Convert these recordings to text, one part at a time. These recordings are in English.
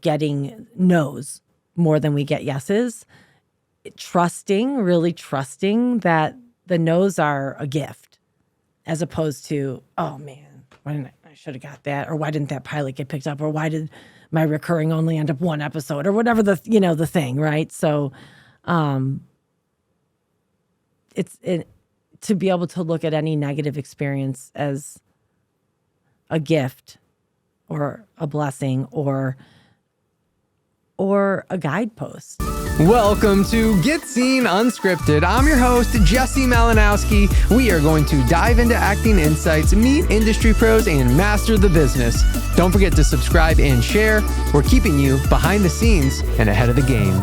getting no's more than we get yeses. Really trusting that the no's are a gift, as opposed to, oh man, I should have got that, or why didn't that pilot get picked up, or why did my recurring only end up one episode, or whatever the thing, right? So, to be able to look at any negative experience as a gift, or a blessing, or a guidepost. Welcome to Get Scene Unscripted. I'm your host, Jesse Malinowski. We are going to dive into acting insights, meet industry pros, and master the business. Don't forget to subscribe and share. We're keeping you behind the scenes and ahead of the game.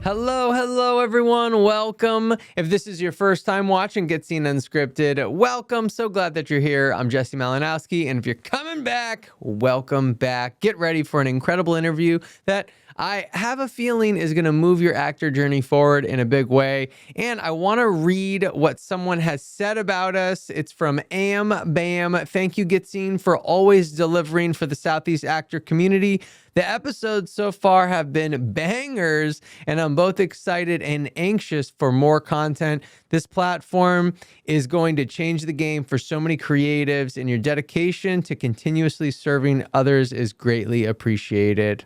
Hello, everyone. Welcome. If this is your first time watching Get Scene Unscripted, welcome. So glad that you're here. I'm Jesse Malinowski, and if you're coming back, welcome back. Get ready for an incredible interview that I have a feeling is going to move your actor journey forward in a big way. And I want to read what someone has said about us. It's from AMAW. Thank you, Get Scene, for always delivering for the Southeast actor community. The episodes so far have been bangers, and I'm both excited and anxious for more content. This platform is going to change the game for so many creatives, and your dedication to continuously serving others is greatly appreciated.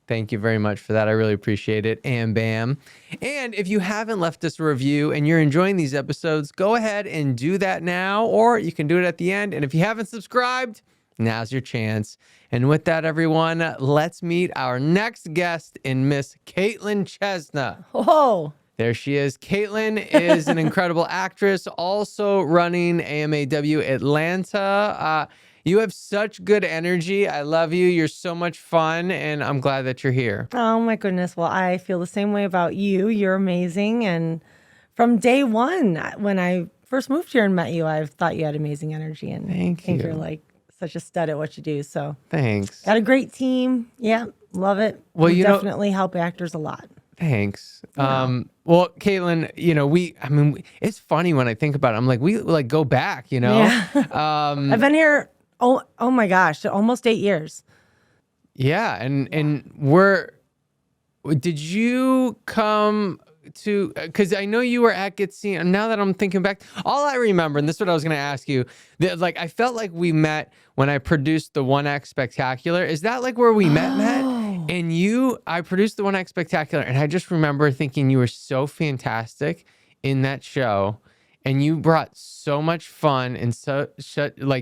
Thank you very much for that. I really appreciate it. And bam. And if you haven't left us a review and you're enjoying these episodes, go ahead and do that now, or you can do it at the end. And if you haven't subscribed, now's your chance. And with that, everyone, let's meet our next guest in Miss Katelin Chesna. Whoa. There she is. Katelin is an incredible actress, also running AMAW Atlanta. You have such good energy. I love you. You're so much fun, and I'm glad that you're here. Oh, my goodness. Well, I feel the same way about you. You're amazing. And from day one, when I first moved here and met you, I thought you had amazing energy. And I think you're like such a stud at what you do. So thanks. Got a great team. Yeah, love it. Well, you definitely help actors a lot. Thanks. Yeah. Well, Katelin, it's funny when I think about it. I'm like, we like go back, Yeah. I've been here. Oh my gosh, almost 8 years. Yeah, and did you come to, because I know you were at Get Scene, and now that I'm thinking back, all I remember, and this is what I was going to ask you, that like I felt like we met when I produced the 1X Spectacular. Is that like where we met? And I produced the 1X Spectacular, and I just remember thinking you were so fantastic in that show. And you brought so much fun and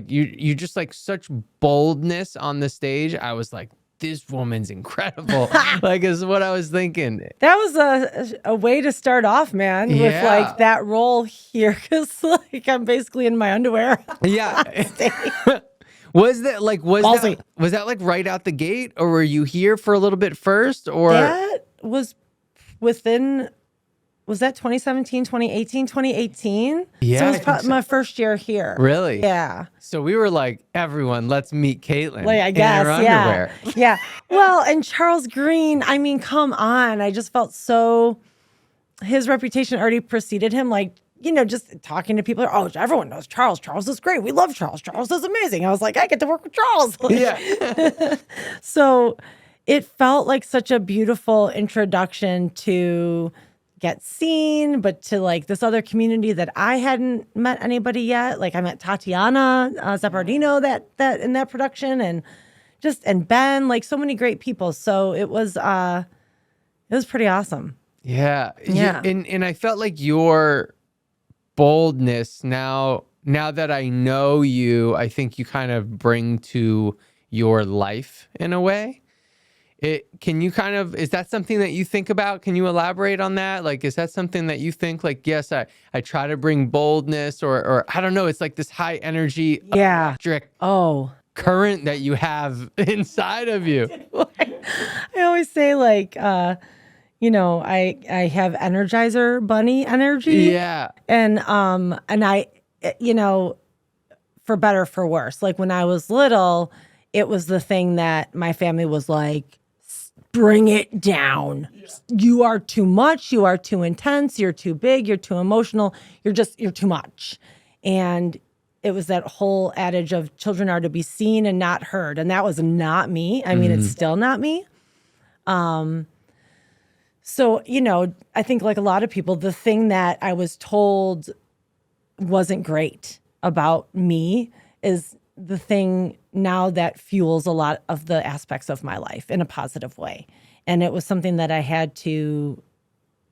you just like such boldness on the stage. I was like, this woman's incredible. Like is what I was thinking. That was a way to start off, man, with like that role here, because like I'm basically in my underwear. Yeah. Was that like right out the gate, or were you here for a little bit first? Or that was within. Was that 2017, 2018, 2018? Yeah. So it was my first year here. Really? Yeah. So we were like, everyone, let's meet Katelin. Like, I guess, in her underwear. Yeah. Well, and Charles Green, I mean, come on. I just felt so, his reputation already preceded him. Like, just talking to people, oh, everyone knows Charles. Charles is great. We love Charles. Charles is amazing. I was like, I get to work with Charles. Yeah. So it felt like such a beautiful introduction to Get Seen, but to like this other community that I hadn't met anybody yet. Like I met Tatiana Zappardino that in that production, and Ben, like so many great people. So it was pretty awesome. Yeah. And I felt like your boldness now that I know you, I think you kind of bring to your life in a way. Is that something that you think about? Can you elaborate on that? Like, is that something that you think like, yes, I try to bring boldness or I don't know. It's like this high energy, electric current that you have inside of you. I always say like, I have Energizer Bunny energy. Yeah. And I, for better, for worse, like when I was little, it was the thing that my family was like, bring it down. You are too much. You are too intense. You're too big. You're too emotional. You're too much. And it was that whole adage of children are to be seen and not heard. And that was not me. I mean, it's still not me. So, I think like a lot of people, the thing that I was told wasn't great about me is the thing now that fuels a lot of the aspects of my life in a positive way. And it was something that I had to,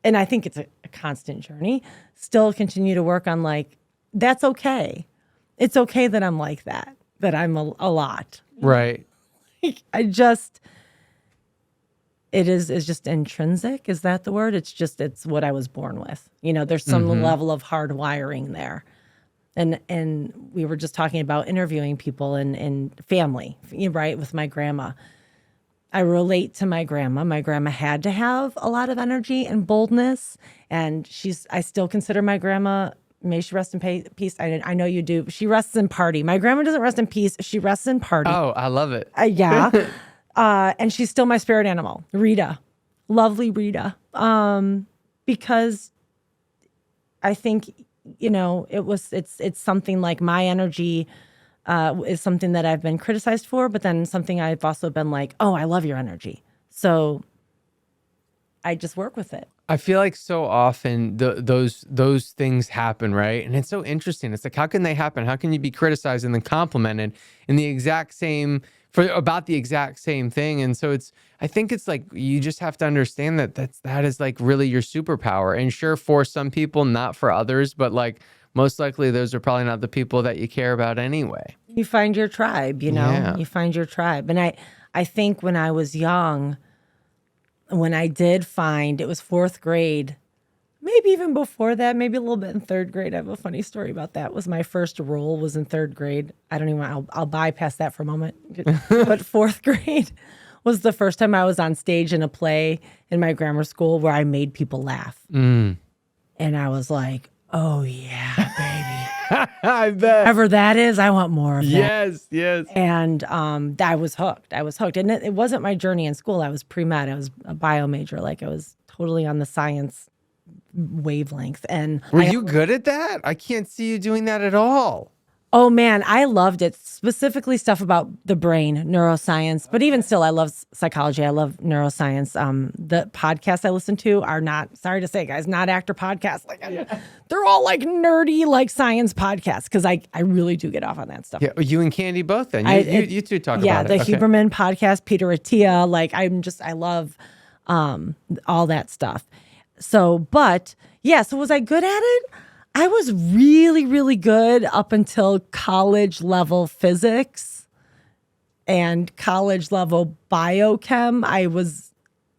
and I think it's a constant journey, still continue to work on, like, that's okay. It's okay that I'm like that I'm a lot. Right. It's just intrinsic. Is that the word? It's what I was born with. There's some level of hard wiring there. And we were just talking about interviewing people and family, right, with my grandma. I relate to my grandma. My grandma had to have a lot of energy and boldness. And I still consider my grandma, may she rest in peace. I know you do. She rests in party. My grandma doesn't rest in peace. She rests in party. Oh, I love it. Yeah. And she's still my spirit animal, Rita. Lovely Rita. Because I think, it's something like my energy is something that I've been criticized for, but then something I've also been like, oh, I love your energy. So I just work with it. I feel like so often those things happen, right? And it's so interesting. It's like, how can they happen? How can you be criticized and then complimented in the exact same about the exact same thing? And so I think it's like, you just have to understand that is like really your superpower. And sure, for some people, not for others, but like most likely those are probably not the people that you care about anyway. You find your tribe, Yeah. You find your tribe. And I think when I was young, when I did find, it was fourth grade, maybe even before that, maybe a little bit in third grade. I have a funny story about that. Was my first role was in third grade. I don't even, I'll bypass that for a moment. But fourth grade was the first time I was on stage in a play in my grammar school where I made people laugh. And I was like, oh yeah, baby. I bet. Whatever that is, I want more of that. Yes. And I was hooked. And it wasn't my journey in school. I was pre-med. I was a bio major. Like, I was totally on the science wavelength. And were you good at that? I can't see you doing that at all. Oh man, I loved it. Specifically stuff about the brain, neuroscience, but even still, I love psychology. I love neuroscience. The podcasts I listen to are not, sorry to say, guys, not actor podcasts. Like, they're all like nerdy, like science podcasts, because I really do get off on that stuff. Yeah, you and Candy both then. You two talk about it. Yeah, the Huberman podcast, Peter Attia. Like, I love all that stuff. So, but yeah, so was I good at it? I was really, really good up until college level physics and college level biochem.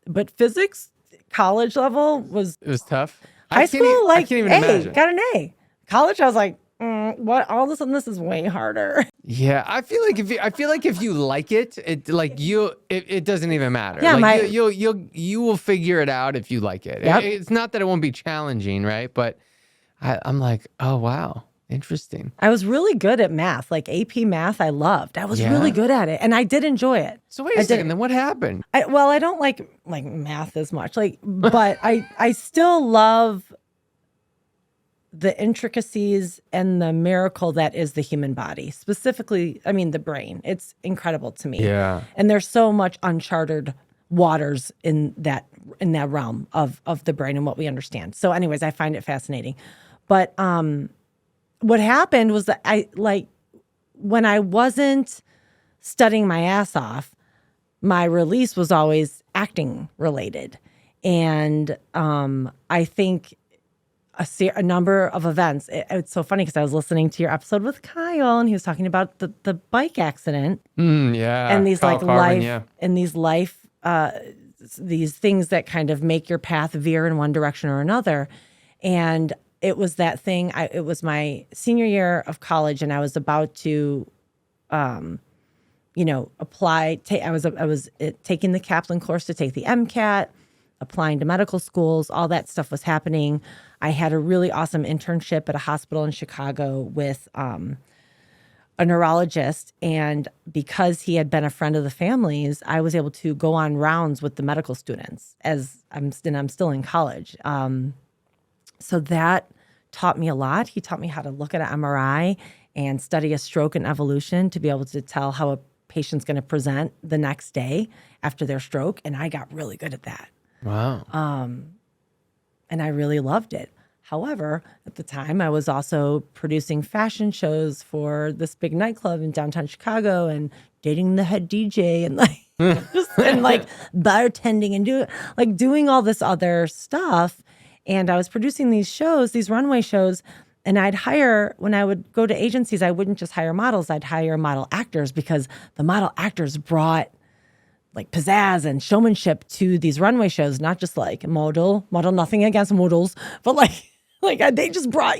But physics, college level was... It was tough. High school, like, I can't even imagine. Got an A. College, I was like, what? All of a sudden, this is way harder. Yeah, I feel like if you like it, it doesn't even matter. Yeah, like you will figure it out if you like it. Yep. It's not that it won't be challenging, right? But I'm like, oh wow, interesting. I was really good at math, like AP math. I loved. I was really good at it, and I did enjoy it. So wait a second, then what happened? I don't like math as much, but I still love the intricacies and the miracle that is the human body, specifically, the brain. It's incredible to me. Yeah. And there's so much uncharted waters in that realm of the brain and what we understand. So anyways, I find it fascinating. But what happened was that when I wasn't studying my ass off, my release was always acting related. And I think a number of events. It's so funny because I was listening to your episode with Kyle, and he was talking about the bike accident. Yeah. And these Kyle Carvin, these things that kind of make your path veer in one direction or another. And it was that thing. It was my senior year of college, and I was about to, apply. I was taking the Kaplan course to take the MCAT, applying to medical schools. All that stuff was happening. I had a really awesome internship at a hospital in Chicago with a neurologist, and because he had been a friend of the family's, I was able to go on rounds with the medical students as I'm still in college. So that taught me a lot. He taught me how to look at an MRI and study a stroke and evolution to be able to tell how a patient's going to present the next day after their stroke. And I got really good at that. Wow. And I really loved it. However, at the time, I was also producing fashion shows for this big nightclub in downtown Chicago and dating the head DJ and like bartending and doing all this other stuff. And I was producing these shows, these runway shows, and when I would go to agencies, I wouldn't just hire models, I'd hire model actors because the model actors brought like pizzazz and showmanship to these runway shows, not just like model, nothing against models, but like they just brought,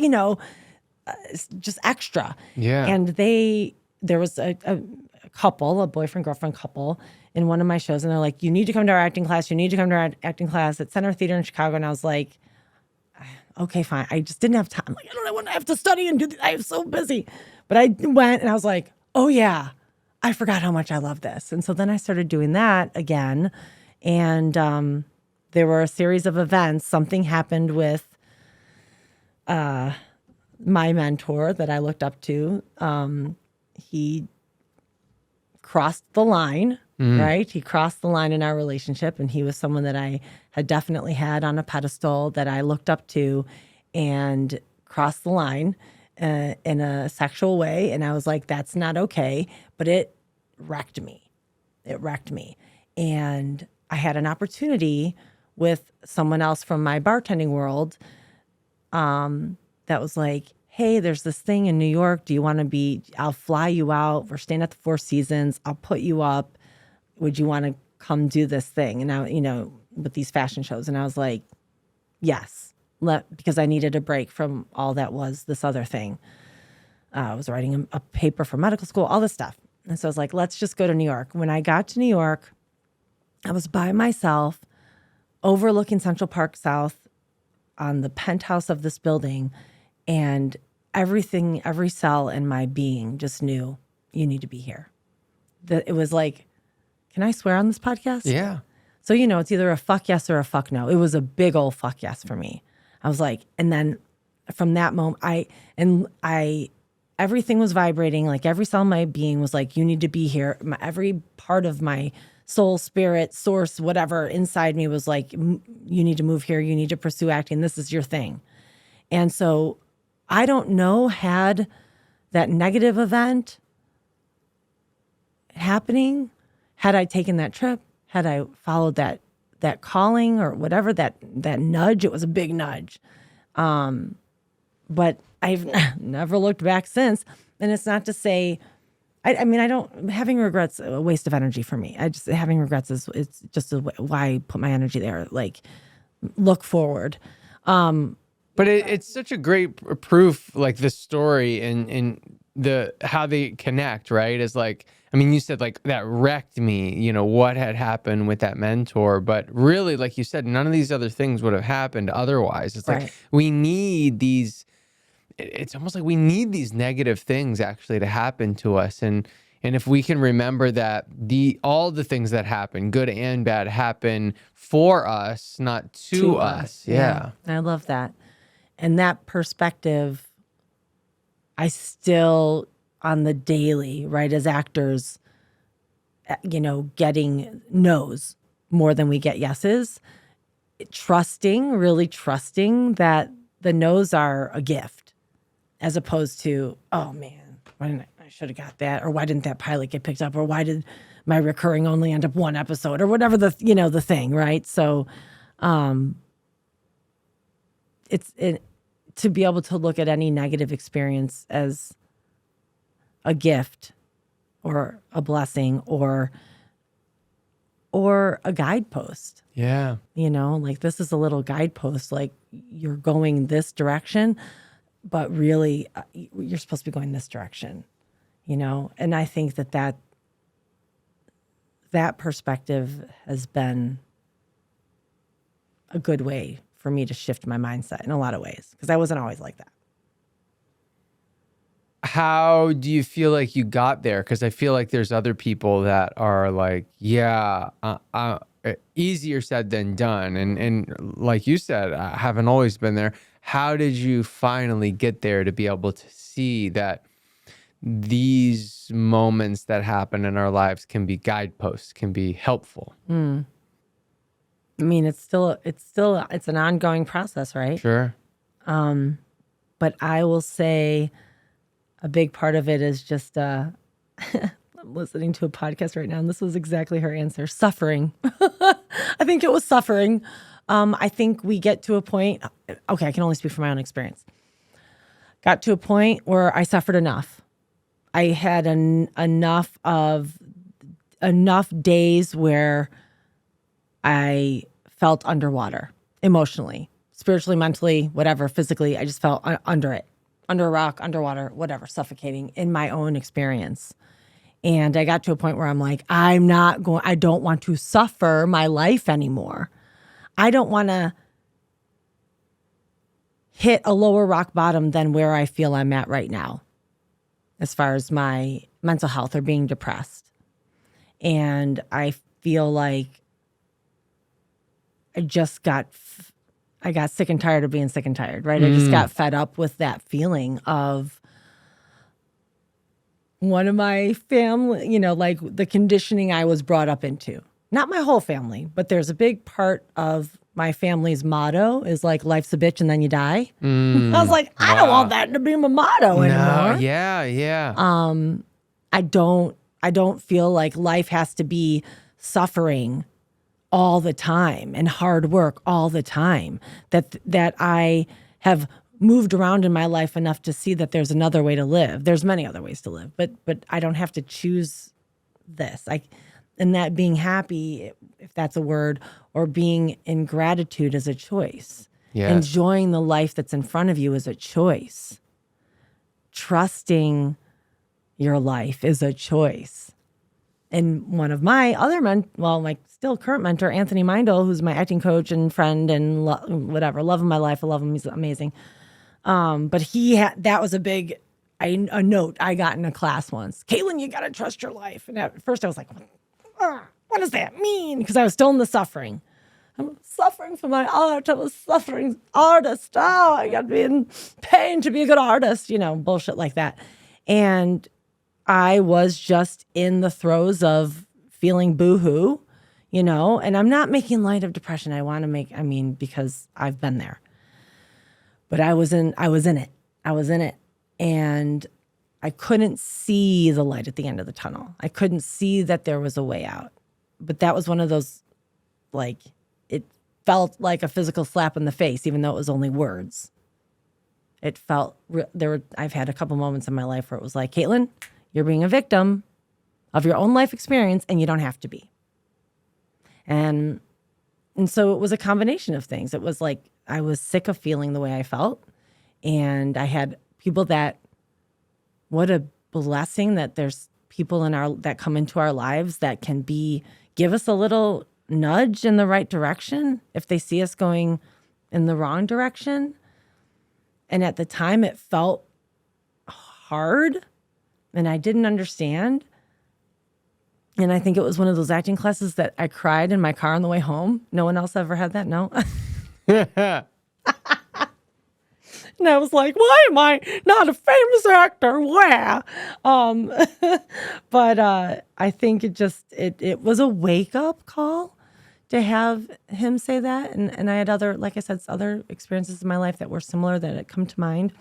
just extra. Yeah. And there was a couple, a boyfriend-girlfriend couple in one of my shows, and they're like, you need to come to our acting class. You need to come to our acting class at Center Theater in Chicago. And I was like, okay, fine. I just didn't have time. Like, I don't know when I have to study and do this. I am so busy. But I went and I was like, oh yeah, I forgot how much I love this. And so then I started doing that again. And there were a series of events. Something happened with my mentor that I looked up to. He crossed the line, right? He crossed the line in our relationship, and he was someone that I had definitely had on a pedestal that I looked up to and crossed the line in a sexual way. And I was like, that's not okay. But it wrecked me. It wrecked me. And I had an opportunity with someone else from my bartending world that was like, hey, there's this thing in New York. Do you want to I'll fly you out. We're staying at the Four Seasons. I'll put you up. Would you want to come do this thing? And now, with these fashion shows. And I was like, yes, because I needed a break from all that was this other thing. I was writing a paper for medical school, all this stuff. And so I was like, let's just go to New York. When I got to New York, I was by myself overlooking Central Park South on the penthouse of this building. And every cell in my being just knew, you need to be here. It was like, can I swear on this podcast? Yeah. So, it's either a fuck yes or a fuck no. It was a big old fuck yes for me. I was like, and then from that moment, everything was vibrating. Like every cell in my being was like, you need to be here. Every part of my soul, spirit, source, whatever inside me was like, you need to move here. You need to pursue acting. This is your thing. And so I don't know, had that negative event happening, had I taken that trip, had I followed that calling or whatever, that nudge, it was a big nudge. But I've never looked back since. And it's not to say, having regrets a waste of energy for me. Having regrets it's just why I put my energy there. Like, look forward. But it's such a great proof, like this story and how they connect, right? Is like, you said like that wrecked me, what had happened with that mentor, but really, like you said, none of these other things would have happened otherwise. It's right. Like we need these, it's almost like we need these negative things actually to happen to us. And if we can remember that all the things that happen, good and bad, happen for us, not to us. Yeah. I love that. And that perspective, I still, on the daily, right, as actors, getting no's more than we get yeses, really trusting that the no's are a gift, as opposed to, oh man, I should have got that, or why didn't that pilot get picked up, or why did my recurring only end up one episode, or whatever the thing, right? So, to be able to look at any negative experience as a gift or a blessing or a guidepost. Yeah. Like this is a little guidepost, like you're going this direction, but really you're supposed to be going this direction, And I think that perspective has been a good way for me to shift my mindset in a lot of ways, because I wasn't always like that. How do you feel like you got there? Because I feel like there's other people that are like, easier said than done. And like you said, I haven't always been there. How did you finally get there to be able to see that these moments that happen in our lives can be guideposts, can be helpful. I mean, it's an ongoing process, right? Sure. But I will say a big part of it is just, I'm listening to a podcast right now, and this was exactly her answer: suffering. I think it was suffering. I think we get to a point, okay, I can only speak from my own experience. Got to a point where I suffered enough. I had enough days where I felt underwater, emotionally, spiritually, mentally, whatever, physically. I just felt under it, under a rock, underwater, whatever, suffocating in my own experience. And I got to a point where I'm like, I don't want to suffer my life anymore. I don't want to hit a lower rock bottom than where I feel I'm at right now, as far as my mental health or being depressed. And I feel like I got sick and tired of being sick and tired, right? I just got fed up with that feeling of one of my family, like the conditioning I was brought up into. Not my whole family, but there's a big part of my family's motto is like, life's a bitch and then you die. I was like, I don't want that to be my motto anymore. Yeah. I don't feel like life has to be suffering all the time and hard work all the time. That I have moved around in my life enough to see that there's another way to live. There's many other ways to live, but I don't have to choose this. And that being happy, if that's a word, or being in gratitude is a choice. Yes. Enjoying the life that's in front of you is a choice. Trusting your life is a choice. And one of my other my still current mentor, Anthony Mindel, who's my acting coach and friend and whatever, love of my life. I love him. He's amazing. But that was a note I got in a class once. Katelin, you got to trust your life. And at first I was like, what does that mean? Because I was still in the suffering. I'm suffering for my art. I'm a suffering artist. Oh, I got to be in pain to be a good artist, bullshit like that. And I was just in the throes of feeling boohoo, and I'm not making light of depression. Because I've been there. But I was in it. And I couldn't see the light at the end of the tunnel. I couldn't see that there was a way out. But that was one of those, it felt like a physical slap in the face, even though it was only words. It felt, I've had a couple moments in my life where it was like, Katelin, you're being a victim of your own life experience, and you don't have to be. And so it was a combination of things. It was like I was sick of feeling the way I felt. And I had people what a blessing that there's people that come into our lives that can give us a little nudge in the right direction if they see us going in the wrong direction. And at the time it felt hard and I didn't understand. And I think it was one of those acting classes that I cried in my car on the way home. No one else ever had that? No? And I was like, why am I not a famous actor? Where? But I think it was a wake-up call to have him say that. And I had other experiences in my life that were similar that had come to mind.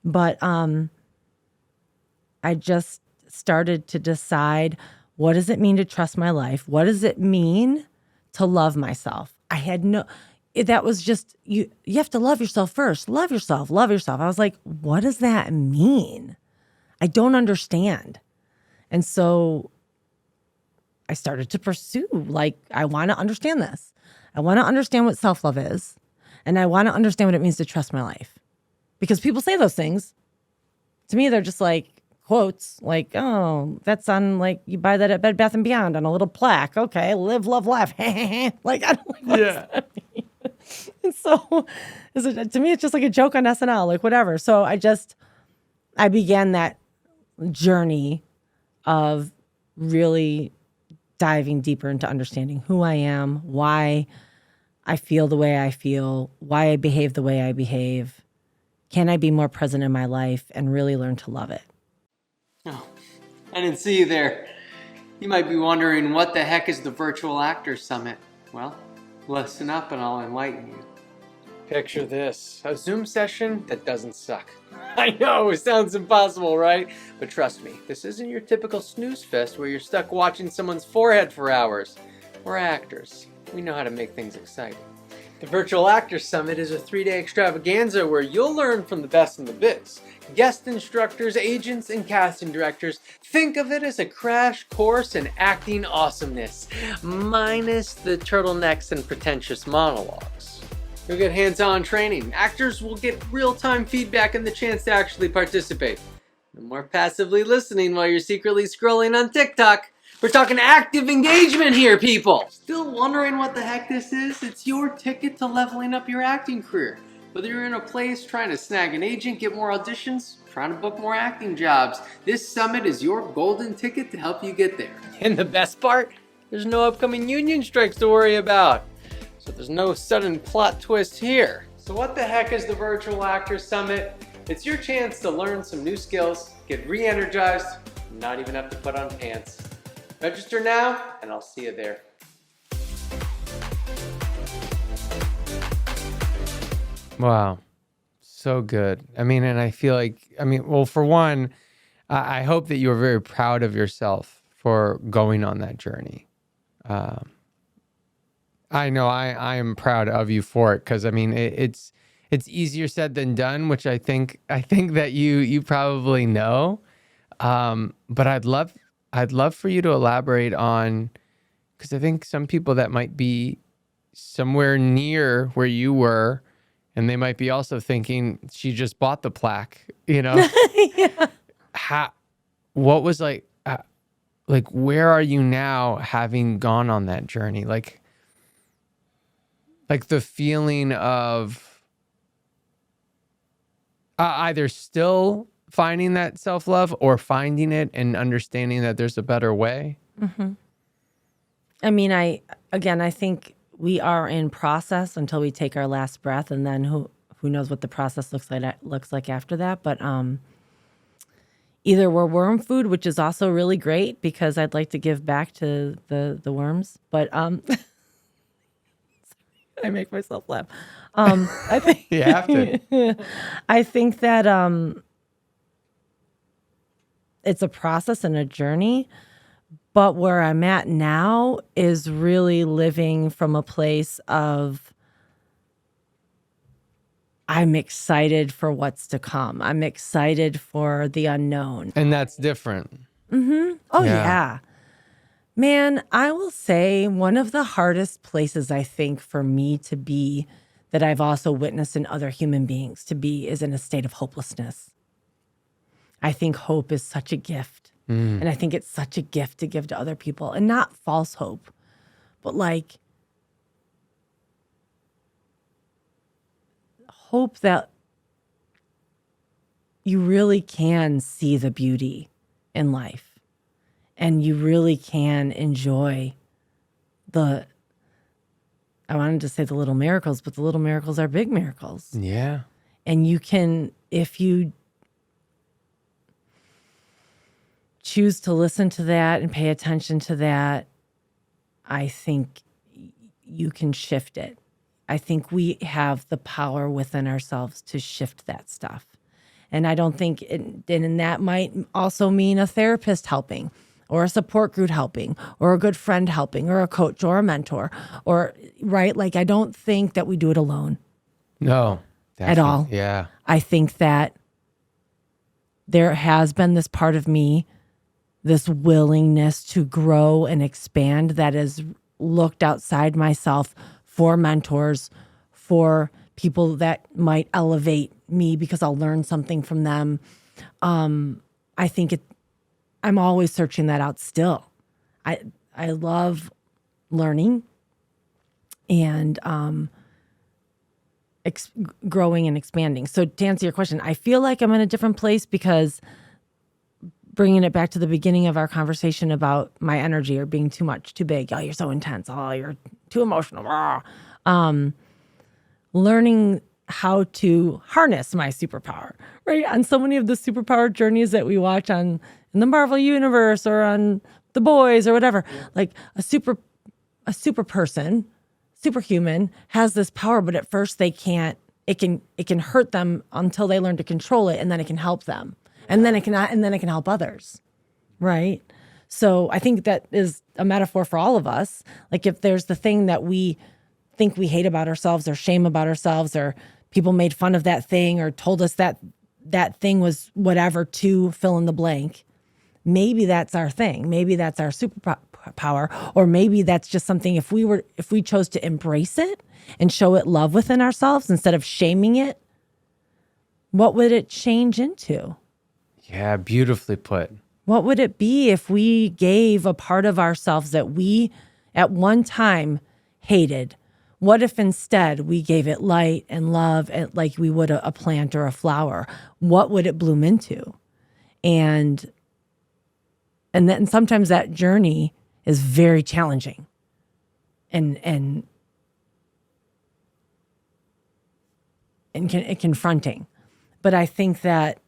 But I just started to decide, what does it mean to trust my life? What does it mean to love myself? That was just, you have to love yourself first. Love yourself. I was like, what does that mean? I don't understand. And so I started to pursue, I want to understand this. I want to understand what self-love is. And I want to understand what it means to trust my life. Because people say those things. To me, they're just quotes, that's on, you buy that at Bed Bath & Beyond on a little plaque. Okay, live, love, laugh. I don't what does that mean? And so to me, it's just like a joke on SNL, whatever. So I began that journey of really diving deeper into understanding who I am, why I feel the way I feel, why I behave the way I behave. Can I be more present in my life and really learn to love it? Oh, I didn't see you there. You might be wondering, what the heck is the Virtual Actors Summit? Well, listen up and I'll enlighten you. Picture this, a Zoom session that doesn't suck. I know, it sounds impossible, right? But trust me, this isn't your typical snooze fest where you're stuck watching someone's forehead for hours. We're actors. We know how to make things exciting. The Virtual Actors Summit is a 3-day extravaganza where you'll learn from the best in the biz. Guest instructors, agents, and casting directors. Think of it as a crash course in acting awesomeness, minus the turtlenecks and pretentious monologues. You'll get hands-on training. Actors will get real-time feedback and the chance to actually participate. No more passively listening while you're secretly scrolling on TikTok. We're talking active engagement here, people! Still wondering what the heck this is? It's your ticket to leveling up your acting career. Whether you're in a place trying to snag an agent, get more auditions, trying to book more acting jobs, this summit is your golden ticket to help you get there. And the best part? There's no upcoming union strikes to worry about. So there's no sudden plot twist here. So what the heck is the Virtual Actors Summit? It's your chance to learn some new skills, get re-energized, and not even have to put on pants. Register now, and I'll see you there. Wow. So good. I mean, and I feel like, well, for one, I hope that you are very proud of yourself for going on that journey. I know I am proud of you for it, because it's easier said than done, which I think that you probably know. But I'd love for you to elaborate on, because I think some people that might be somewhere near where you were, and they might be also thinking, she just bought the plaque, Yeah. What was like, where are you now, having gone on that journey? Like the feeling of either still finding that self-love or finding it and understanding that there's a better way. Mm-hmm. I mean, I think we are in process until we take our last breath, and then who knows what the process looks like after that. But either we're worm food, which is also really great because I'd like to give back to the worms. But I make myself laugh. I think You have to. I think that it's a process and a journey, but where I'm at now is really living from a place of I'm excited for what's to come. I'm excited for the unknown. And that's different. Mm-hmm. Oh, yeah. Man, I will say one of the hardest places I think for me to be, that I've also witnessed in other human beings to be, is in a state of hopelessness. I think hope is such a gift. And I think it's such a gift to give to other people, and not false hope, but like hope that you really can see the beauty in life and you really can enjoy I wanted to say the little miracles, but the little miracles are big miracles. Yeah. And you can, if you choose to listen to that and pay attention to that, I think you can shift it. I think we have the power within ourselves to shift that stuff. And I don't think, and that might also mean a therapist helping, or a support group helping, or a good friend helping, or a coach or a mentor, or, right? Like, I don't think that we do it alone. No. At all. Yeah. I think that there has been this part of me, this willingness to grow and expand, that has looked outside myself for mentors, for people that might elevate me because I'll learn something from them. I think I'm always searching that out still. I love learning and growing and expanding. So to answer your question, I feel like I'm in a different place because, bringing it back to the beginning of our conversation about my energy or being too much, too big. Oh, you're so intense. Oh, you're too emotional. Learning how to harness my superpower, right? On so many of the superpower journeys that we watch in the Marvel universe or on The Boys or whatever, like a super person, superhuman has this power, but at first they can't, it can hurt them until they learn to control it, and then it can help them. And then it can help others. Right? So I think that is a metaphor for all of us. Like if there's the thing that we think we hate about ourselves or shame about ourselves, or people made fun of that thing or told us that that thing was whatever to fill in the blank, maybe that's our thing. Maybe that's our superpower, or maybe that's just something if we chose to embrace it and show it love within ourselves instead of shaming it, what would it change into? Yeah, beautifully put. What would it be if we gave a part of ourselves that we at one time hated? What if instead we gave it light and love, and like we would a plant or a flower? What would it bloom into? And then sometimes that journey is very challenging and confronting. But I think that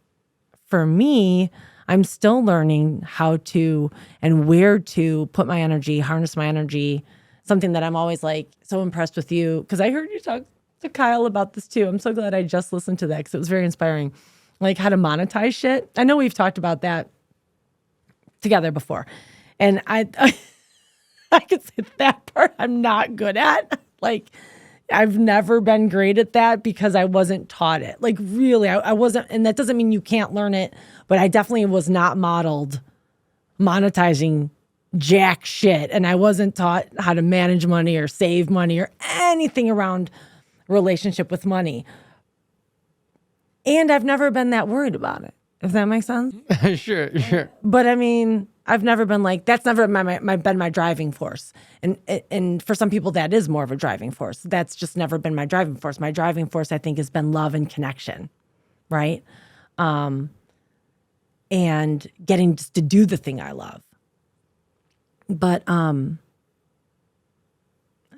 for me, I'm still learning how to and where to put my energy, harness my energy. Something that I'm always like so impressed with you, because I heard you talk to Kyle about this too. I'm so glad I just listened to that because it was very inspiring. Like how to monetize shit. I know we've talked about that together before. And I could say that part I'm not good at. Like I've never been great at that because I wasn't taught it. Like really, I wasn't, and that doesn't mean you can't learn it, but I definitely was not modeled monetizing jack shit. And I wasn't taught how to manage money or save money or anything around relationship with money. And I've never been that worried about it, if that makes sense. Sure. But I mean, I've never been like, that's never been my driving force. And for some people, that is more of a driving force. That's just never been my driving force. My driving force, I think, has been love and connection, right? And getting just to do the thing I love. But I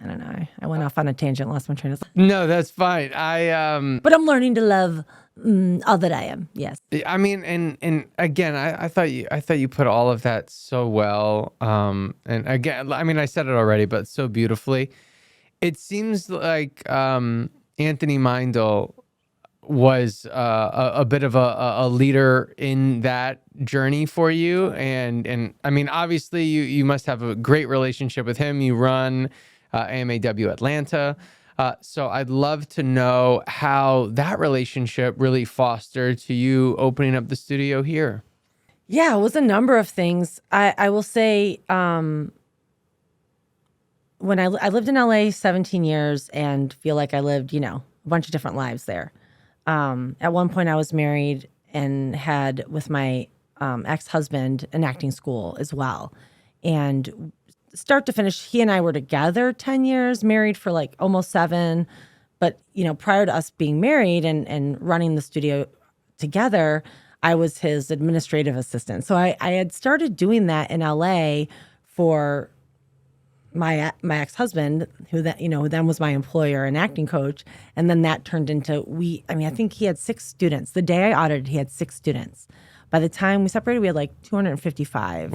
don't know. I went off on a tangent, lost my train of thought. No, that's fine. But I'm learning to love all that I am. Yes. I mean, and again, I thought you put all of that so well. And again, I mean, I said it already, but so beautifully. It seems like Anthony Meindl was a bit of a leader in that journey for you, and I mean, obviously, you must have a great relationship with him. You run AMAW Atlanta. So I'd love to know how that relationship really fostered to you opening up the studio here. Yeah, it was a number of things. I will say when I lived in LA 17 years and feel like I lived, a bunch of different lives there. At one point I was married and had with my ex-husband an acting school as well. And start to finish, he and I were together 10 years, married for like almost 7. But, prior to us being married and running the studio together, I was his administrative assistant. So I had started doing that in LA for my ex-husband, who then was my employer and acting coach. And then that turned into, I think he had 6 students. The day I audited, he had 6 students. By the time we separated, we had like 255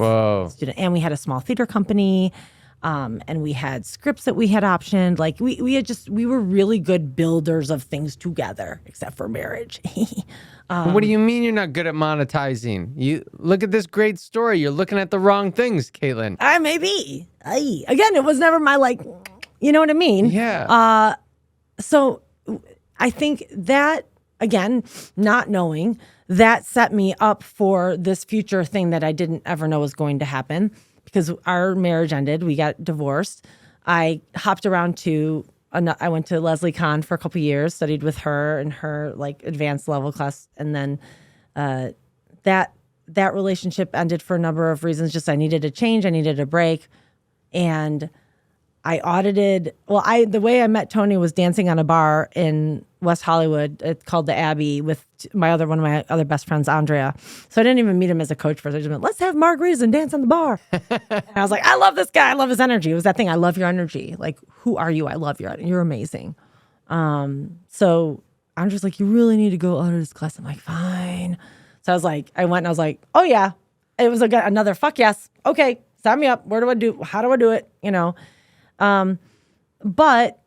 students. And we had a small theater company, and we had scripts that we had optioned. Like we were really good builders of things together, except for marriage. What do you mean you're not good at monetizing? You look at this great story. You're looking at the wrong things, Katelin. Maybe. Again, it was never my you know what I mean? Yeah. So I think that, again, not knowing, that set me up for this future thing that I didn't ever know was going to happen, because our marriage ended. We got divorced. I hopped around I went to Leslie Kahn for a couple of years, studied with her in her advanced level class. And then that relationship ended for a number of reasons. Just I needed a change. I needed a break. And I audited. Well, the way I met Tony was dancing on a bar in West Hollywood. It's called the Abbey with one of my other best friends, Andrea. So I didn't even meet him as a coach first. I just went, let's have margaritas and dance on the bar. And I was like, I love this guy. I love his energy. It was that thing. I love your energy. Like, who are you? I love your energy. You're amazing. So Andrew's like, you really need to go out of this class. I'm like, fine. So I was like, I went and I was like, oh yeah. It was another fuck yes. Okay, sign me up. Where do I do? How do I do it? You know, but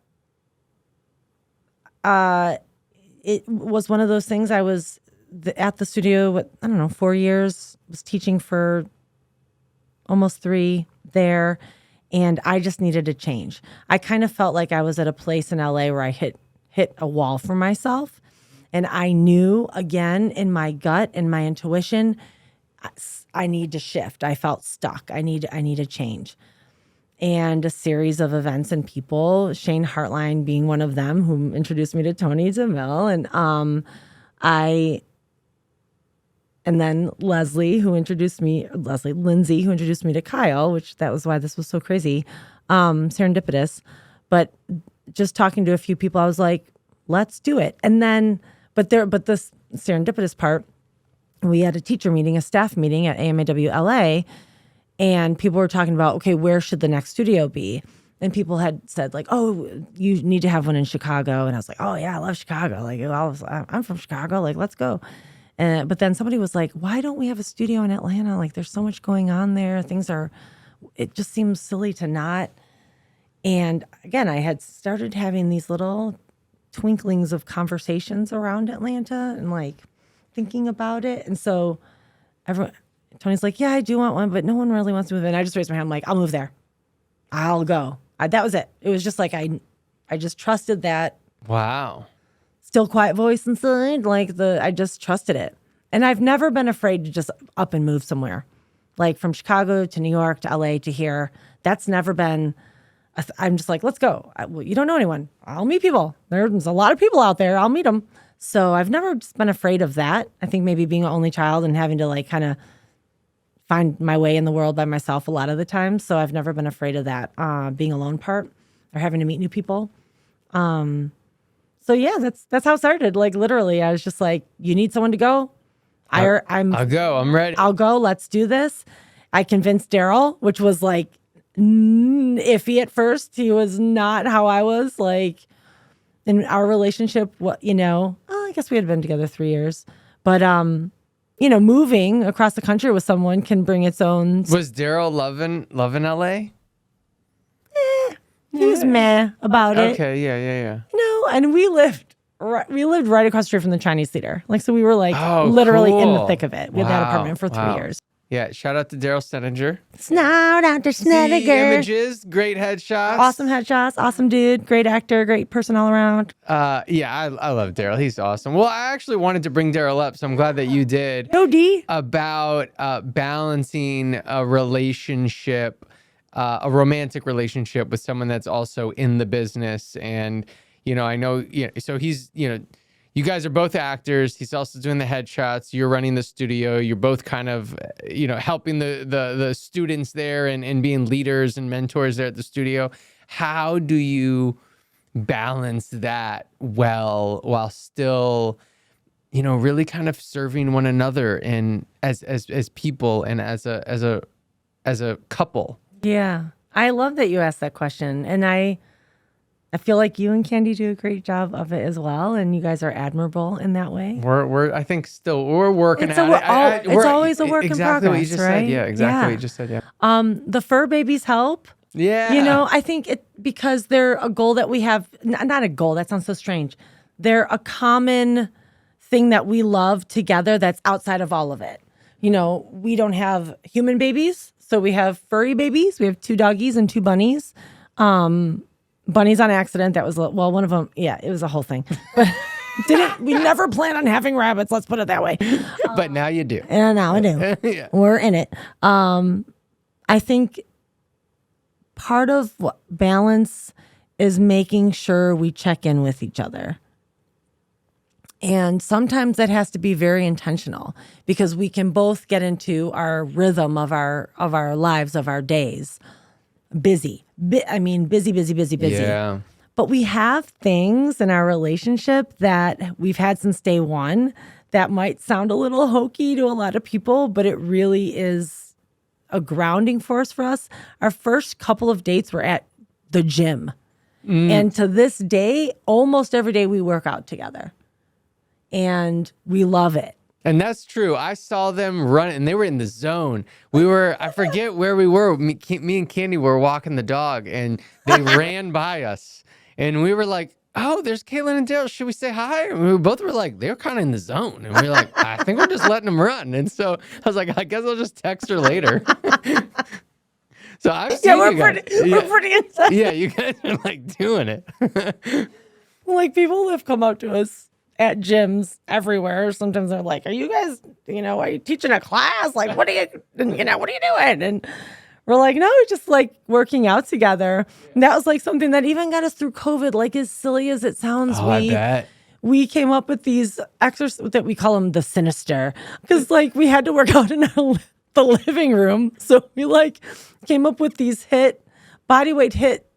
it was one of those things. I was at the studio, I don't know, 4 years. Was teaching for almost 3 there, and I just needed a change. I kind of felt like I was at a place in LA where I hit a wall for myself, and I knew again in my gut and my intuition, I need to shift. I felt stuck. I need a change. And a series of events and people, Shane Hartline being one of them, who introduced me to Tony DeMille, and then Lindsay, who introduced me to Kyle, which that was why this was so crazy, serendipitous. But just talking to a few people, I was like, let's do it. And then, but this serendipitous part, we had a teacher meeting, a staff meeting at AMAW LA, and people were talking about, okay, where should the next studio be? And people had said like, oh, you need to have one in Chicago. And I was like, oh yeah, I love Chicago. Like, I'm from Chicago. Like, let's go. But then somebody was like, why don't we have a studio in Atlanta? Like, there's so much going on there. It just seems silly to not. And again, I had started having these little twinklings of conversations around Atlanta and like thinking about it. And so Tony's like, yeah, I do want one, but no one really wants to move in. I just raised my hand. I'm like, I'll move there. I'll go. That was it. It was just like, I just trusted that. Wow. Still quiet voice inside. I just trusted it. And I've never been afraid to just up and move somewhere. Like from Chicago to New York to LA to here. That's never been, I'm just like, let's go. You don't know anyone. I'll meet people. There's a lot of people out there. I'll meet them. So I've never just been afraid of that. I think maybe being an only child and having to like kind of find my way in the world by myself a lot of the time. So I've never been afraid of that, being alone part or having to meet new people. So yeah, that's how it started. Like literally, I was just like, you need someone to go. I'll go. I'm ready. I'll go. Let's do this. I convinced Daryl, which was like iffy at first. He was not how I was like in our relationship. I guess we had been together 3 years, but moving across the country with someone can bring its own. Was Daryl loving LA? He was meh about it. Okay, yeah. And we lived right across the street from the Chinese theater. Like, so we were like literally in the thick of it. We had that apartment for 3 years. Yeah, shout out to Daryl Stettinger. Snout out to Stettinger. Images, great headshots. Awesome headshots, awesome dude, great actor, great person all around. Yeah, I love Daryl. He's awesome. Well, I actually wanted to bring Daryl up, so I'm glad that you did. No D. About balancing a relationship, a romantic relationship with someone that's also in the business. And, I know, so he's, you guys are both actors. He's also doing the headshots. You're running the studio. You're both kind of, helping the students there and being leaders and mentors there at the studio. How do you balance that well while still, really kind of serving one another and as people and as a couple? Yeah, I love that you asked that question, and I feel like you and Candy do a great job of it as well, and you guys are admirable in that way. We're I think still we're working at it. It's always a work in progress, what you just right? said. Yeah, exactly what you just said. Yeah. The fur babies help. Yeah. I think because they're a goal that we have. Not a goal. That sounds so strange. They're a common thing that we love together. That's outside of all of it. We don't have human babies, so we have furry babies. We have 2 doggies and 2 bunnies. Bunnies on accident. That was, one of them. Yeah, it was a whole thing. But we never plan on having rabbits. Let's put it that way. But now you do. And now I do. Yeah. We're in it. I think part of balance is making sure we check in with each other. And sometimes that has to be very intentional because we can both get into our rhythm of our lives, of our days. Busy. Busy. Yeah. But we have things in our relationship that we've had since day one that might sound a little hokey to a lot of people, but it really is a grounding force for us. Our first couple of dates were at the gym. And to this day, almost every day we work out together. and we love it. And that's true. I saw them run, and they were in the zone. I forget where we were. Me and Candy were walking the dog, and they ran by us. And we were like, oh, there's Katelin and Dale. Should we say hi? And we both were like, they're kind of in the zone. And we were like, I think we're just letting them run. And so I was like, I guess I'll just text her later. So I've seen We're you guys. we're pretty inside. Yeah, you guys are like doing it. Like people have come up to us at gyms everywhere. Sometimes they're like, are you guys, are you teaching a class? Like, what are you doing? And we're like, no, we're just like working out together. And that was like something that even got us through COVID. Like as silly as it sounds, I bet. we came up with these exercises that we call them the sinister, because like we had to work out in the living room. So we like came up with these bodyweight hit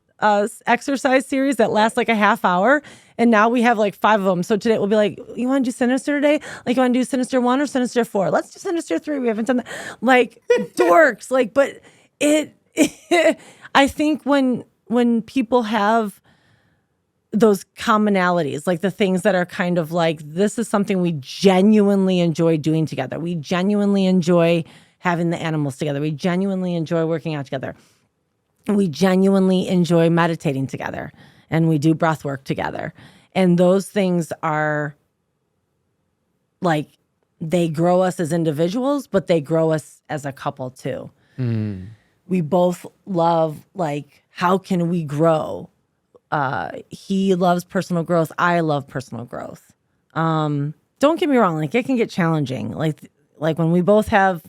exercise series that last like a half hour. And now we have like 5 of them. So today we'll be like, you want to do Sinister today? Like, you want to do Sinister 1 or Sinister 4? Let's do Sinister 3. We haven't done that. Like, dorks. Like, but I think when people have those commonalities, like the things that are kind of like, this is something we genuinely enjoy doing together. We genuinely enjoy having the animals together. We genuinely enjoy working out together. We genuinely enjoy meditating together. And we do breath work together. And those things are like, they grow us as individuals, but they grow us as a couple too. Mm. We both love, like, how can we grow? He loves personal growth. I love personal growth. Don't get me wrong. Like, it can get challenging. Like when we both have,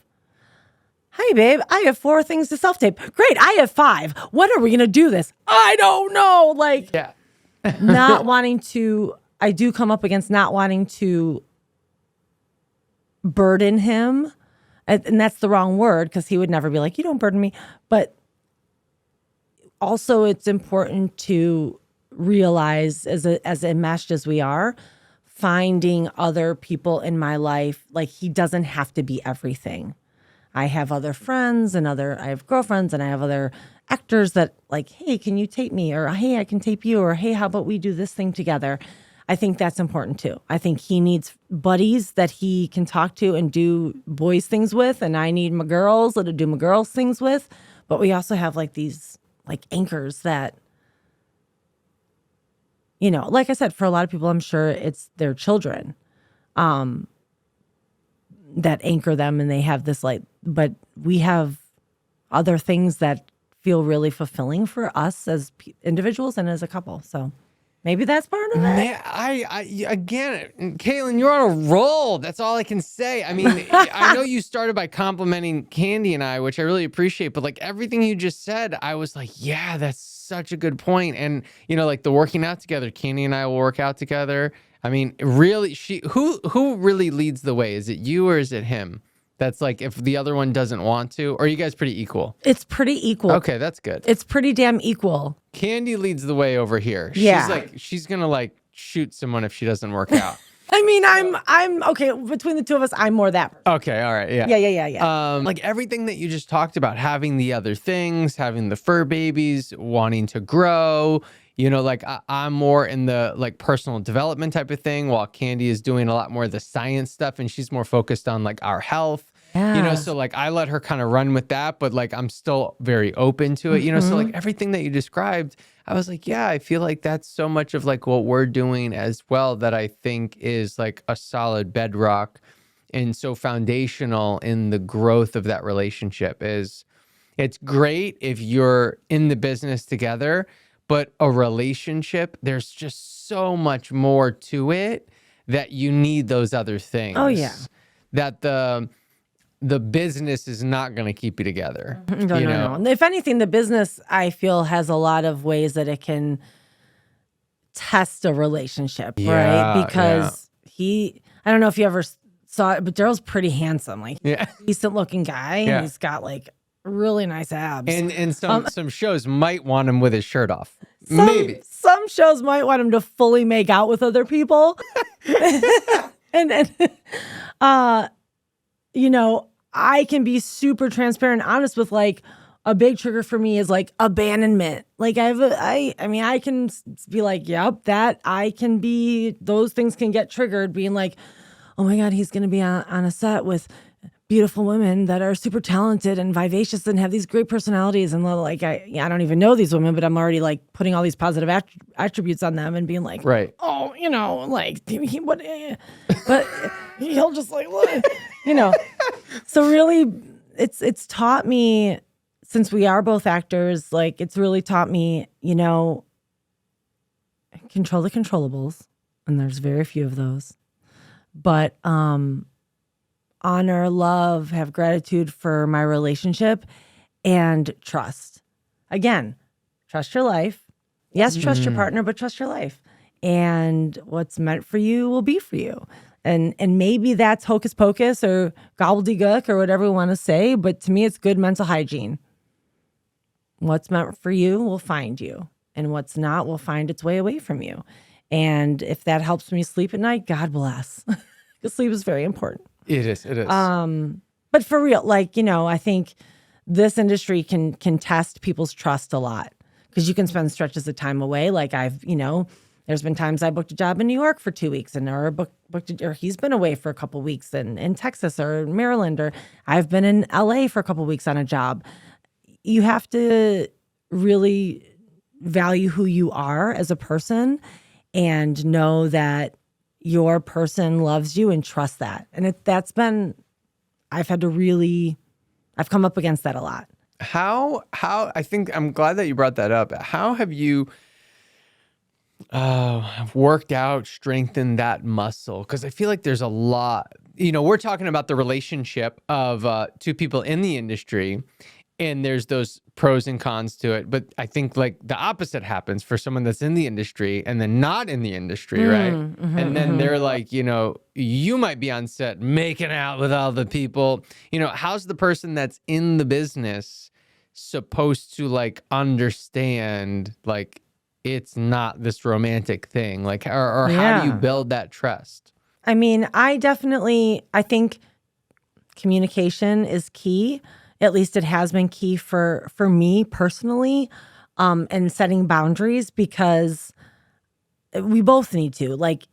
hey, babe, I have 4 things to self-tape. Great, I have 5. When are we going to do this? I don't know. Like, yeah. not wanting to, I do come up against not wanting to burden him. And that's the wrong word, because he would never be like, you don't burden me. But also it's important to realize, as enmeshed as we are, finding other people in my life, like he doesn't have to be everything. I have other friends and I have girlfriends and I have other actors that like, hey, can you tape me? Or hey, I can tape you. Or hey, how about we do this thing together? I think that's important too. I think he needs buddies that he can talk to and do boys things with. And I need my girls that I do my girls things with. But we also have like these like anchors that, like I said, for a lot of people, I'm sure it's their children. That anchor them, and they have this like, but we have other things that feel really fulfilling for us as individuals and as a couple. So maybe that's part of it. Man, again, Katelin, you're on a roll. That's all I can say. I mean, I know you started by complimenting Candy and I, which I really appreciate, but like everything you just said, I was like, yeah, that's such a good point. And like the working out together, Candy and I will work out together. I mean, really, who really leads the way? Is it you or is it him? That's like, if the other one doesn't want to, or are you guys pretty equal? It's pretty equal. Okay, that's good. It's pretty damn equal. Candy leads the way over here. Yeah. She's gonna like shoot someone if she doesn't work out. I mean, I'm okay. Between the two of us, I'm more that person. Okay, all right, yeah. Yeah. Like everything that you just talked about, having the other things, having the fur babies, wanting to grow, like I'm more in the like personal development type of thing, while Candy is doing a lot more of the science stuff, and she's more focused on like our health. Yeah. So like I let her kind of run with that, but like I'm still very open to it, so like everything that you described, I was like, yeah, I feel like that's so much of like what we're doing as well, that I think is like a solid bedrock and so foundational in the growth of that relationship. Is it's great if you're in the business together, but a relationship, there's just so much more to it that you need those other things. Oh yeah. That the business is not going to keep you together. No. If anything, the business, I feel, has a lot of ways that it can test a relationship, right? Because I don't know if you ever saw it, but Daryl's pretty handsome, like decent looking guy. Yeah. And he's got like really nice abs. And some shows might want him with his shirt off. Maybe. Some shows might want him to fully make out with other people. and I can be super transparent and honest with like, a big trigger for me is like abandonment. Like I can be like, yep, those things can get triggered, being like, oh my God, he's going to be on a set with beautiful women that are super talented and vivacious and have these great personalities. And like, I don't even know these women, but I'm already like putting all these positive attributes on them and being like, Right. oh, like but he'll just like, so really it's taught me, since we are both actors, like it's really taught me, control the controllables, and there's very few of those, but honor, love, have gratitude for my relationship, and trust. Again, trust your life. Yes, trust your partner, but trust your life. And what's meant for you will be for you. And maybe that's hocus pocus or gobbledygook or whatever we want to say, but to me, it's good mental hygiene. What's meant for you will find you, and what's not will find its way away from you. And if that helps me sleep at night, God bless. Because sleep is very important. It is. But for real, like, I think this industry can test people's trust a lot, because you can spend stretches of time away. Like there's been times I booked a job in New York for 2 weeks, and or he's been away for a couple of weeks in Texas or Maryland, or I've been in LA for a couple of weeks on a job. You have to really value who you are as a person and know that your person loves you, and trust that. And I've come up against that a lot. How I think I'm glad that you brought that up. How have you worked out, strengthened that muscle? Because I feel like there's a lot, we're talking about the relationship of two people in the industry, and there's those pros and cons to it. But I think like the opposite happens for someone that's in the industry and then not in the industry, right? And then they're like, you might be on set making out with all the people. How's the person that's in the business supposed to like understand like it's not this romantic thing? Like, or how do you build that trust? I mean, I think communication is key. At least it has been key for me personally, and setting boundaries, because we both need to. Like,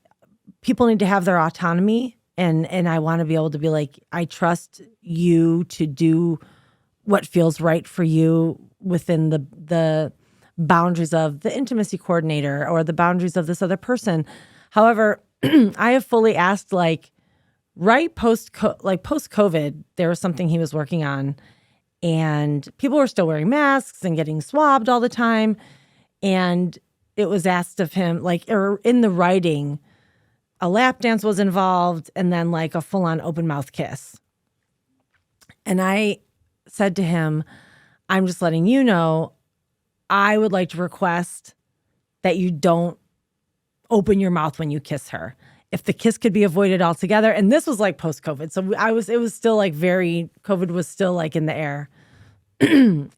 people need to have their autonomy, and I want to be able to be like, I trust you to do what feels right for you within the boundaries of the intimacy coordinator or the boundaries of this other person. However, I have fully asked, like, right post-COVID, there was something he was working on, and people were still wearing masks and getting swabbed all the time. And it was asked of him, like, or in the writing, a lap dance was involved, and then like a full-on open mouth kiss. And I said to him, I'm just letting you know, I would like to request that you don't open your mouth when you kiss her. If the kiss could be avoided altogether. And this was like post-COVID. So it was still like COVID was still like in the air.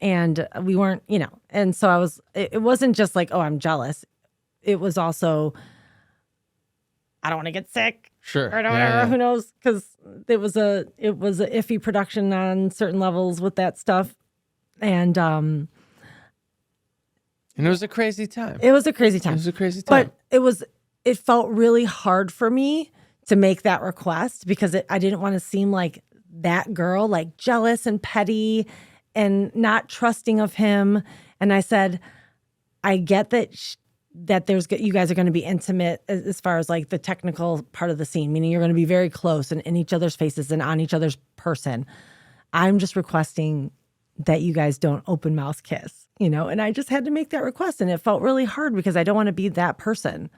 And we weren't, and so it wasn't just like, oh, I'm jealous. It was also, I don't want to get sick. Sure. Or whatever, who knows? Because it was a iffy production on certain levels with that stuff. And it was a crazy time. It was a crazy time. But it felt really hard for me to make that request, because I didn't want to seem like that girl, like jealous and petty and not trusting of him. And I said, I get that you guys are going to be intimate as far as like the technical part of the scene, meaning you're going to be very close and in each other's faces and on each other's person. I'm just requesting that you guys don't open mouth kiss, and I just had to make that request. And it felt really hard because I don't want to be that person.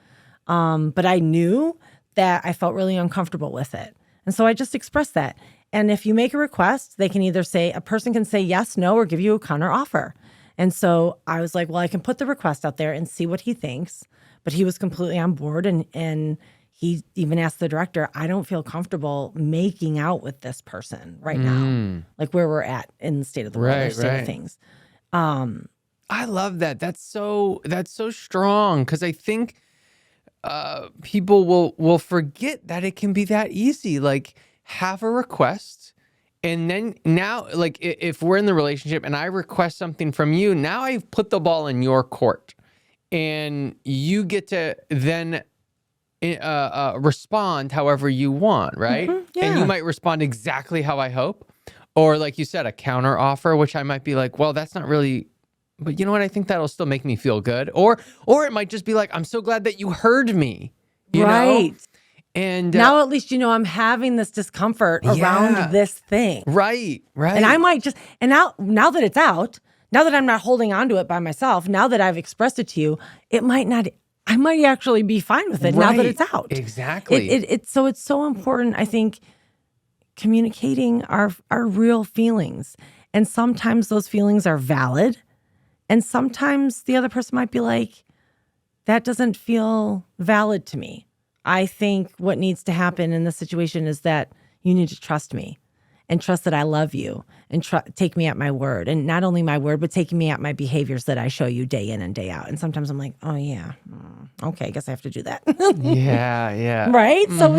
But I knew that I felt really uncomfortable with it. And so I just expressed that. And if you make a request, they can either a person can say yes, no, or give you a counter offer. And so I was like, well, I can put the request out there and see what he thinks. But he was completely on board. And he even asked the director, I don't feel comfortable making out with this person right now, like where we're at in the state of the world, state of things. I love that. That's so strong, because I think people will forget that it can be that easy. Like, have a request And then now, like if we're in the relationship and I request something from you, now I've put the ball in your court, and you get to then respond however you want, right? Yeah. And you might respond exactly how I hope, or like you said, a counter offer, which I might be like, well, that's not really. But you know what? I think that'll still make me feel good. Or it might just be like, I'm so glad that you heard me. You know? And now at least, I'm having this discomfort around this thing. Right. And I might just, and now that it's out, now that I'm not holding on to it by myself, now that I've expressed it to you, I might actually be fine with it now that it's out. Exactly. So it's so important, I think, communicating our real feelings. And sometimes those feelings are valid. And sometimes the other person might be like, that doesn't feel valid to me. I think what needs to happen in this situation is that you need to trust me and trust that I love you and take me at my word. And not only my word, but taking me at my behaviors that I show you day in and day out. And sometimes I'm like, oh yeah, okay, I guess I have to do that. Yeah. Right? So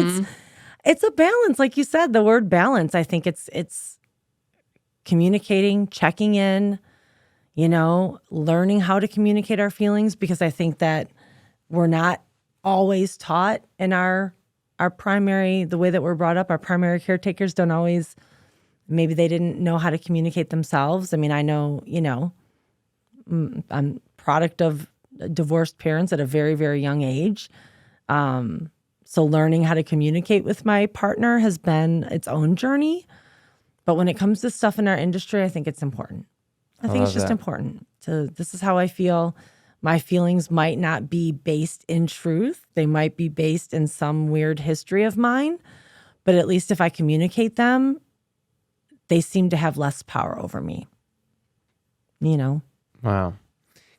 it's a balance. Like you said, the word balance, I think it's communicating, checking in, learning how to communicate our feelings, because I think that we're not always taught in our primary, the way that we're brought up, our primary caretakers don't always, maybe they didn't know how to communicate themselves. I mean, I know, I'm product of divorced parents at a very, very young age. So learning how to communicate with my partner has been its own journey. But when it comes to stuff in our industry, I think it's important. I think it's just important this is how I feel. My feelings might not be based in truth. They might be based in some weird history of mine. But at least if I communicate them, they seem to have less power over me. Wow.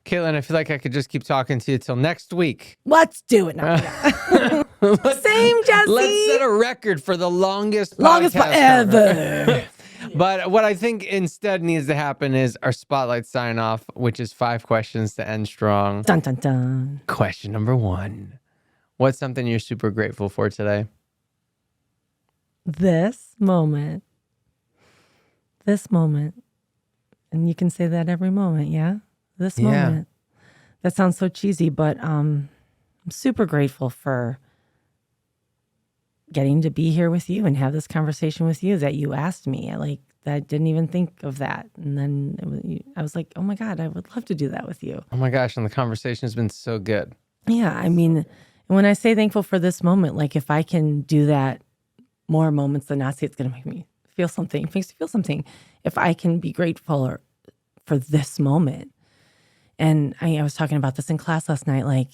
Katelin, I feel like I could just keep talking to you till next week. Let's do it. No, Same, Jesse. Let's set a record for the longest ever. But what I think instead needs to happen is our spotlight sign off, which is 5 questions to end strong. Dun, dun, dun. Question number 1. What's something you're super grateful for today? This moment. And you can say that every moment, yeah? This moment. That sounds so cheesy, but I'm super grateful for getting to be here with you and have this conversation with you that you asked me. I didn't even think of that. And then I was like, oh my God, I would love to do that with you. Oh my gosh, and the conversation has been so good. Yeah, I mean, when I say thankful for this moment, like if I can do that more moments than not, it's going to make me feel something. It makes me feel something. If I can be grateful for this moment. And I was talking about this in class last night, like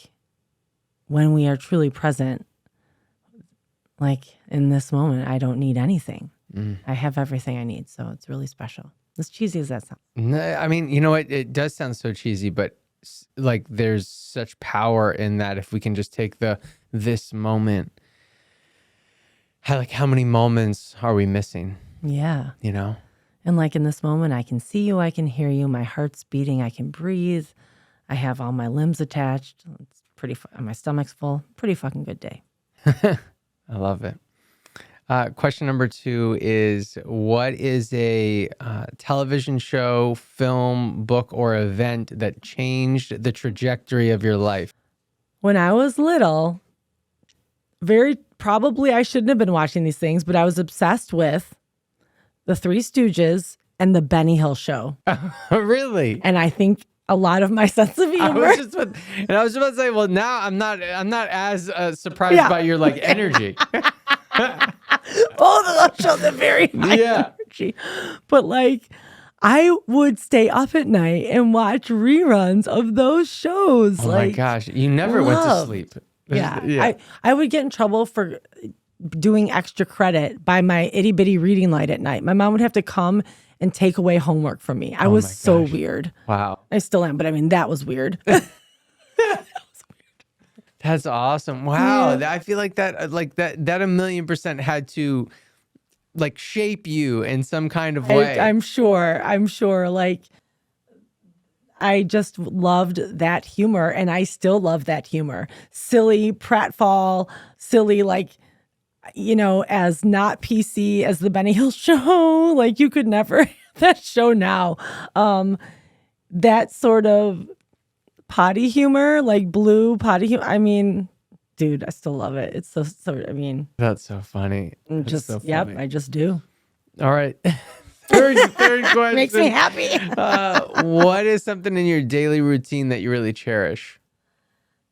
when we are truly present, like in this moment, I don't need anything. I have everything I need. So it's really special. As cheesy as that sounds. No, I mean, you know what? It does sound so cheesy, but like there's such power in that if we can just take this moment. How many moments are we missing? Yeah. And like in this moment, I can see you, I can hear you, my heart's beating, I can breathe. I have all my limbs attached. It's pretty, my stomach's full. Pretty fucking good day. I love it. Question number 2 is, what is a television show, film, book, or event that changed the trajectory of your life? When I was little, very probably I shouldn't have been watching these things, but I was obsessed with The Three Stooges and The Benny Hill Show. Really? And I think a lot of my sense of humor. I was just about to say, well, now I'm not as surprised by your energy. Both of those shows are very high energy. But I would stay up at night and watch reruns of those shows. Oh my gosh, you never went to sleep. Yeah. I would get in trouble for doing extra credit by my itty bitty reading light at night. My mom would have to come and take away homework from me. I was so weird. Wow. I still am, but I mean, that was weird. That's awesome. Wow. Yeah. I feel like that a 1,000,000% had to shape you in some kind of way. I'm sure. I just loved that humor, and I still love that humor. Silly pratfall, silly, as not PC as the Benny Hill show. Like you could never have that show now. That sort of potty humor, like blue potty humor. I mean, dude, I still love it. It's so I mean, That's so funny. That's just so yep, funny. I just do. All right. Third question. Makes me happy. What is something in your daily routine that you really cherish?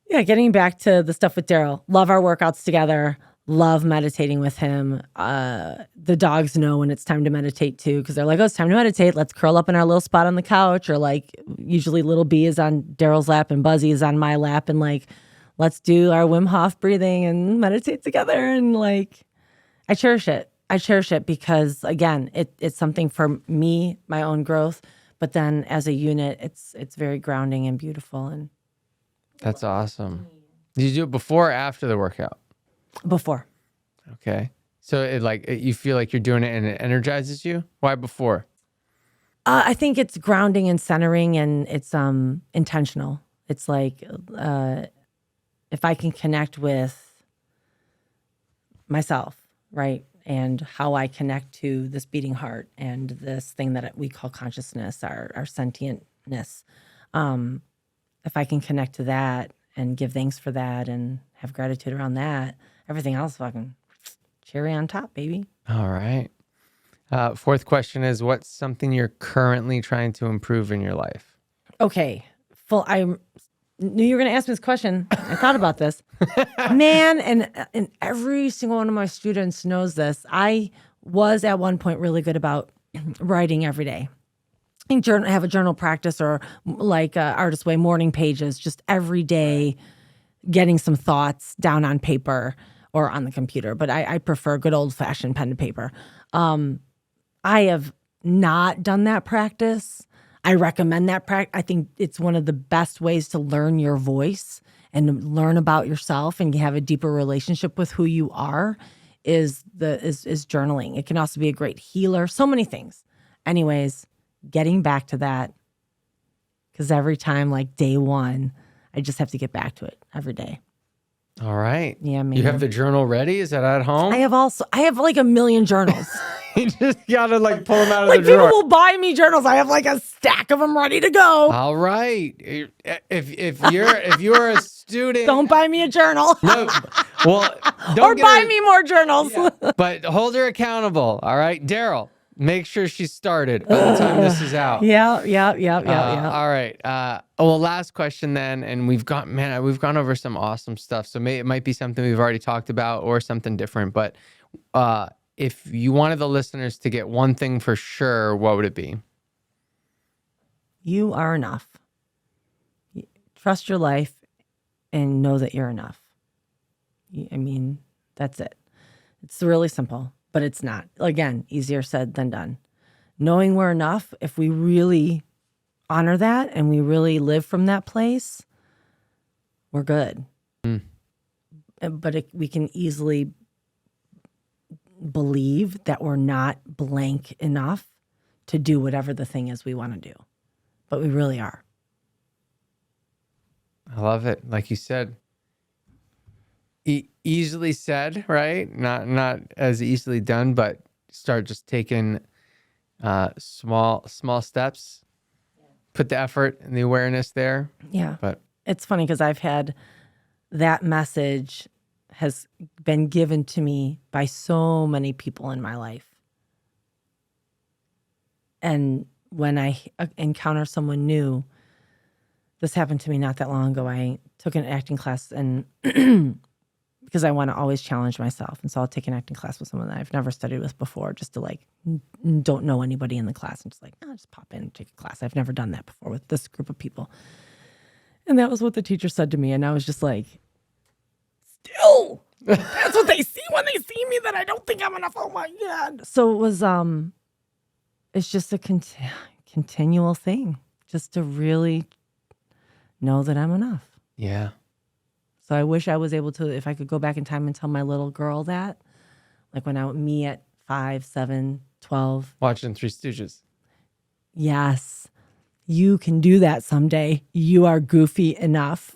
Yeah, getting back to the stuff with Daryl. Love our workouts together. Love meditating with him. The dogs know when it's time to meditate too, because they're like, "Oh, it's time to meditate. Let's curl up in our little spot on the couch." Or like, usually little B is on Daryl's lap and Buzzy is on my lap, and like, let's do our Wim Hof breathing and meditate together. And like, I cherish it. I cherish it because again, it's something for me, my own growth. But then as a unit, it's very grounding and beautiful. And That's awesome. Did you do it before or after the workout? before. Okay. So you feel like you're doing it and it energizes you? Why before? I think it's grounding and centering, and it's intentional. It's like if I can connect with myself, right, and how I connect to this beating heart and this thing that we call consciousness, our sentientness. If I can connect to that and give thanks for that and have gratitude around that, everything else fucking cherry on top, baby. All right. Fourth question is, what's something you're currently trying to improve in your life? Okay. I knew you were going to ask me this question. I thought about this. Man, and every single one of my students knows this. I was at one point really good about writing every day. I have a journal practice, or like Artist Way morning pages, just every day getting some thoughts down on paper or on the computer. But I prefer good old fashioned pen to paper. I have not done that practice. I recommend that practice. I think it's one of the best ways to learn your voice and learn about yourself and have a deeper relationship with who you are is journaling. It can also be a great healer. So many things. Anyways, getting back to that, because every time, like day one, I just have to get back to it every day. All right. Yeah, man. You have the journal ready? Is that at home? I have like a million journors. You just gotta like pull them out of Like the drawer. people will buy me journals. I have like a stack of them ready to go. All right. If you're a student, Don't buy me a journal. No. Well, don't Or get buy her- me more journals. Yeah. But hold her accountable. All right, Daryl. Make sure she's started by the time this is out. Yeah. All right. Well, last question then, and we've gone over some awesome stuff. So it might be something we've already talked about or something different. But if you wanted the listeners to get one thing for sure, what would it be? You are enough. Trust your life and know that you're enough. I mean, that's it. It's really simple, but it's not. Again, easier said than done. Knowing we're enough, if we really honor that and we really live from that place, we're good. But we can easily believe that we're not blank enough to do whatever the thing is we want to do. But we really are. I love it. Like you said, easily said, right? Not as easily done, but start just taking small steps. Put the effort and the awareness there. Yeah. But it's funny because I've had that message has been given to me by so many people in my life. And when I encounter someone new, this happened to me not that long ago. I took an acting class and because I want to always challenge myself. And so I'll take an acting class with someone that I've never studied with before, just to like, don't know anybody in the class. And just like, just pop in and take a class. I've never done that before with this group of people. And that was what the teacher said to me. And I was just like, still, that's what they see when they see me, that I don't think I'm enough. Oh my God. So it was, it's just a continual thing, just to really know that I'm enough. yeah. So I wish I was able to, if I could go back in time and tell my little girl that, like me at 5, 7, 12. Watching Three Stooges. Yes, you can do that someday. You are goofy enough.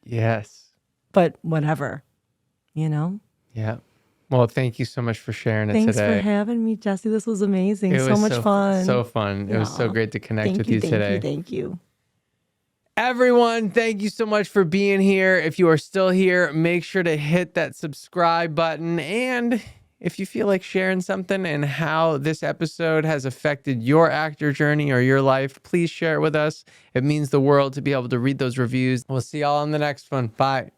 Yes. But whatever, you know? Yeah. Well, thank you so much for sharing it Thanks today. for having me, Jesse. This was amazing. It So was much fun. so fun. It was so Aw. great to connect with Thank you today. Thank you. Everyone, thank you so much for being here. If you are still here, make sure to hit that subscribe button. And if you feel like sharing something and how this episode has affected your actor journey or your life, please share it with us. It means the world to be able to read those reviews. We'll see y'all on the next one. Bye.